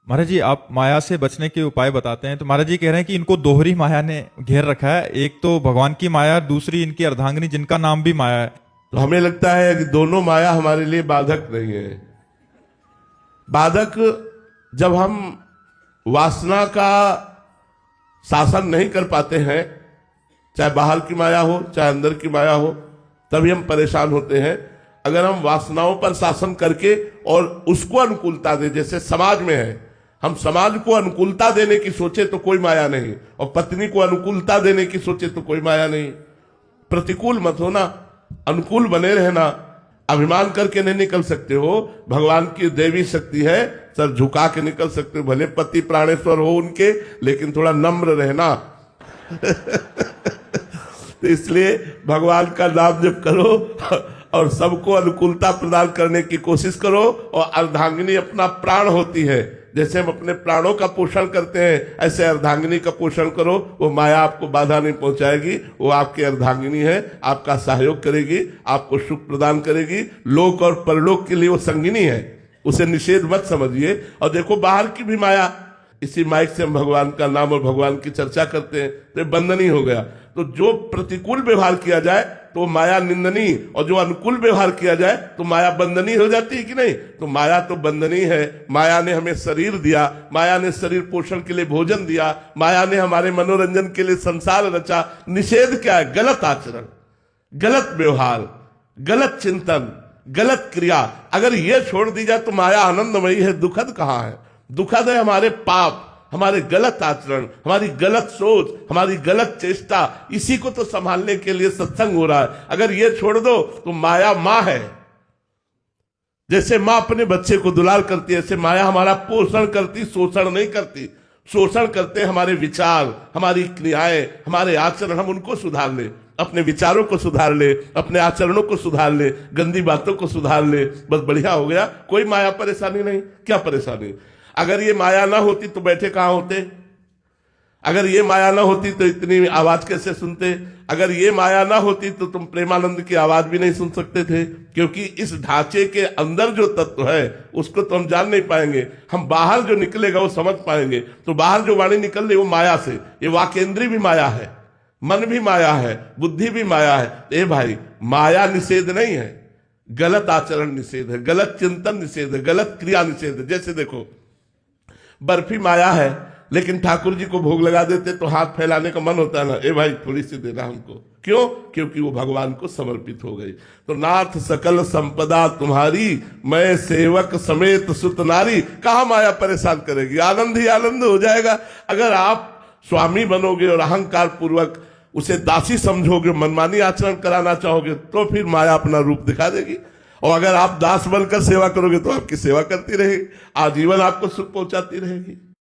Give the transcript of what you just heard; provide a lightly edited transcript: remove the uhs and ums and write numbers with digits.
महाराज जी, आप माया से बचने के उपाय बताते हैं, तो महाराज जी कह रहे हैं कि इनको दोहरी माया ने घेर रखा है। एक तो भगवान की माया, दूसरी इनकी अर्धांगिनी जिनका नाम भी माया है। तो हमें लगता है कि दोनों माया हमारे लिए बाधक नहीं है। बाधक जब हम वासना का शासन नहीं कर पाते हैं, चाहे बाहर की माया हो चाहे अंदर की माया हो, तभी हम परेशान होते हैं। अगर हम वासनाओं पर शासन करके और उसको अनुकूलता दे, जैसे समाज में है, हम समाज को अनुकूलता देने की सोचे तो कोई माया नहीं, और पत्नी को अनुकूलता देने की सोचे तो कोई माया नहीं। प्रतिकूल मत होना, अनुकूल बने रहना। अभिमान करके नहीं निकल सकते हो, भगवान की देवी शक्ति है, सर झुका के निकल सकते हो। भले पति प्राणेश्वर हो उनके, लेकिन थोड़ा नम्र रहना। तो इसलिए भगवान का नाम जप करो और सबको अनुकूलता प्रदान करने की कोशिश करो। और अर्धांगिनी अपना प्राण होती है, जैसे हम अपने प्राणों का पोषण करते हैं, ऐसे अर्धांगिनी का पोषण करो। वो माया आपको बाधा नहीं पहुंचाएगी, वो आपकी अर्धांगिनी है, आपका सहयोग करेगी, आपको सुख प्रदान करेगी। लोक और परलोक के लिए वो संगिनी है, उसे निषेध मत समझिए। और देखो बाहर की भी माया, इसी माइक से हम भगवान का नाम और भगवान की चर्चा करते हैं, तो बंधनी हो गया। तो जो प्रतिकूल व्यवहार किया जाए तो माया निंदनी, और जो अनुकूल व्यवहार किया जाए तो माया बंधनी हो जाती है कि नहीं? तो माया तो बंधनी है। माया ने हमें शरीर दिया, माया ने शरीर पोषण के लिए भोजन दिया, माया ने हमारे मनोरंजन के लिए संसार रचा। निषेध क्या है? गलत आचरण, गलत व्यवहार, गलत चिंतन, गलत क्रिया। अगर ये छोड़ दी जाए तो माया आनंदमयी है, दुखद कहाँ है? दुखद है हमारे पाप, हमारे गलत आचरण, हमारी गलत सोच, हमारी गलत चेष्टा। इसी को तो संभालने के लिए सत्संग हो रहा है। अगर ये छोड़ दो तो माया माँ है। जैसे माँ अपने बच्चे को दुलार करती है, ऐसे माया हमारा पोषण करती, शोषण नहीं करती। शोषण करते हमारे विचार, हमारी क्रियाएं, हमारे आचरण। हम उनको सुधार ले, अपने विचारों को सुधार ले, अपने आचरणों को सुधार ले, गंदी बातों को सुधार ले, बस बढ़िया हो गया। कोई माया परेशानी नहीं। क्या परेशानी? अगर ये माया ना होती तो बैठे कहां होते? अगर ये माया ना होती तो इतनी आवाज कैसे सुनते? अगर ये माया ना होती तो तुम प्रेमानंद की आवाज भी नहीं सुन सकते थे, क्योंकि इस ढांचे के अंदर जो तत्व है उसको तो हम जान नहीं पाएंगे। हम बाहर जो निकलेगा वो समझ पाएंगे। तो बाहर जो वाणी निकल रही वो माया से, ये वाकेंद्री भी माया है, मन भी माया है, बुद्धि भी माया है। ए भाई, माया निषेध नहीं है, गलत आचरण निषेध है, गलत चिंतन निषेध है, गलत क्रिया निषेध है। जैसे देखो, बर्फी माया है, लेकिन ठाकुर जी को भोग लगा देते तो हाथ फैलाने का मन होता है ना, ए भाई थोड़ी सी देना हमको। क्यों? क्योंकि वो भगवान को समर्पित हो गई। तो नाथ सकल संपदा तुम्हारी, मैं सेवक समेत सुत नारी। कहां माया परेशान करेगी? आनंद ही आनंद हो जाएगा। अगर आप स्वामी बनोगे और अहंकार पूर्वक उसे दासी समझोगे, मनमानी आचरण कराना चाहोगे, तो फिर माया अपना रूप दिखा देगी। और अगर आप दास बनकर सेवा करोगे तो आपकी सेवा करती रहेगी, आजीवन आपको सुख पहुंचाती रहेगी।